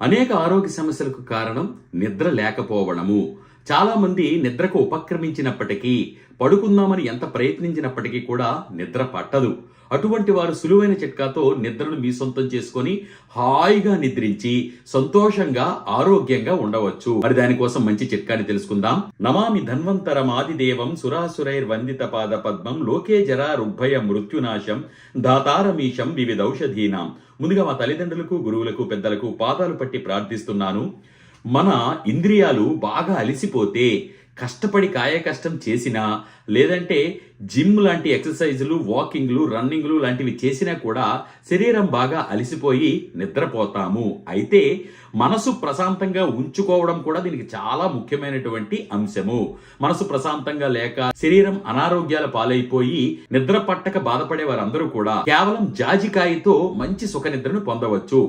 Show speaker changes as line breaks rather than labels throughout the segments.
అనేక ఆరోగ్య సమస్యలకు కారణం నిద్ర లేకపోవడము. చాలా మంది నిద్రకు ఉపక్రమించినప్పటికీ, పడుకుందామని ఎంత ప్రయత్నించినప్పటికీ కూడా నిద్ర పట్టదు. అటువంటి వారు సులువైన చిట్కాతో నిద్రను మీ సొంతం చేసుకొని హాయిగా నిద్రించి సంతోషంగా ఆరోగ్యంగా ఉండవచ్చు. మరి దానికోసం మంచి చిట్కాని తెలుసుకుందాం. నమామి ధన్వంతరమాదిదేవం సురాసురైర్వందిత పాద పద్మం లోకే జరా రుగ్భయ మృత్యునాశం దాతారమీశం వివిధౌషధీనాం. ముందుగా మా తల్లిదండ్రులకు, గురువులకు, పెద్దలకు పాదాలు పట్టి ప్రార్థిస్తున్నాను. మన ఇంద్రియాలు బాగా అలిసిపోతే, కష్టపడి కాయకష్టం చేసినా, లేదంటే జిమ్ లాంటి ఎక్సర్సైజులు, వాకింగ్లు, రన్నింగ్లు లాంటివి చేసినా కూడా శరీరం బాగా అలిసిపోయి నిద్రపోతాము. అయితే మనసు ప్రశాంతంగా ఉంచుకోవడం కూడా దీనికి చాలా ముఖ్యమైనటువంటి అంశము. మనసు ప్రశాంతంగా లేక శరీరం అనారోగ్యాల పాలైపోయి నిద్ర పట్టక బాధపడే వారందరూ కూడా కేవలం జాజికాయతో మంచి సుఖ నిద్రను పొందవచ్చు.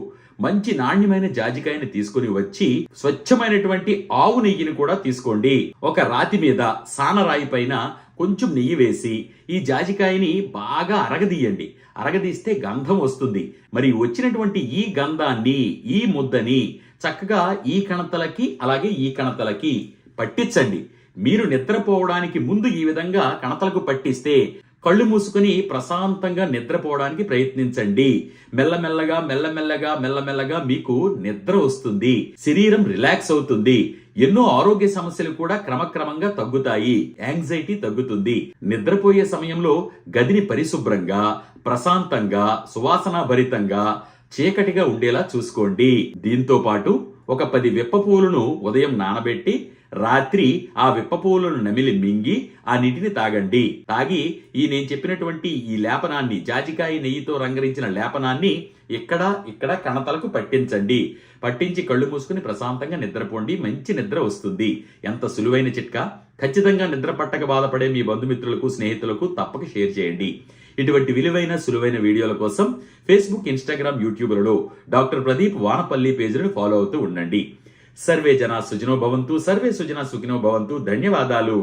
మంచి నాణ్యమైన జాజికాయని తీసుకుని వచ్చి స్వచ్ఛమైనటువంటి ఆవు నెయ్యిని కూడా తీసుకోండి. ఒక రాతి మీద సానరాయి పైన కొంచెం నెయ్యి వేసి ఈ జాజికాయని బాగా అరగదీయండి. అరగదీస్తే గంధం వస్తుంది. మరి వచ్చినటువంటి ఈ గంధాన్ని, ఈ ముద్దని చక్కగా ఈ కణతలకి అలాగే ఈ కణతలకి పట్టించండి. మీరు నిద్రపోవడానికి ముందు ఈ విధంగా కణతలకు పట్టిస్తే కళ్ళు మూసుకుని ప్రశాంతంగా నిద్రపోవడానికి ప్రయత్నించండి. మెల్లమెల్లగా మెల్లమెల్లగా మెల్లమెల్లగా మీకు నిద్ర వస్తుంది. శరీరం రిలాక్స్ అవుతుంది. ఎన్నో ఆరోగ్య సమస్యలు కూడా క్రమక్రమంగా తగ్గుతాయి. యాంగ్జైటీ తగ్గుతుంది. నిద్రపోయే సమయంలో గదిని పరిశుభ్రంగా, ప్రశాంతంగా, సువాసన భరితంగా, చీకటిగా ఉండేలా చూసుకోండి. దీంతో పాటు ఒక 10 విప్ప పూలను ఉదయం నానబెట్టి రాత్రి ఆ విప్ప పూలను నమిలి మింగి ఆ నీటిని తాగండి. తాగి నేను చెప్పినటువంటి ఈ లేపనాన్ని, జాజికాయ నెయ్యితో రంగరించిన లేపనాన్ని ఇక్కడ కణతలకు పట్టించండి. పట్టించి కళ్ళు మూసుకుని ప్రశాంతంగా నిద్రపోండి. మంచి నిద్ర వస్తుంది. ఎంత సులువైన చిట్కా! ఖచ్చితంగా నిద్ర పట్టక బాధపడే మీ బంధుమిత్రులకు, స్నేహితులకు తప్పక షేర్ చేయండి. ఇటువంటి విలువైన సులువైన వీడియోల కోసం ఫేస్బుక్, ఇన్స్టాగ్రామ్, యూట్యూబ్లలో డాక్టర్ ప్రదీప్ వానపల్లి పేజీలను ఫాలో అవుతూ ఉండండి. సర్వే జనా సుఖినో భవంతు, సర్వే సుజనా సుఖినో భవంతు. ధన్యవాదాలు.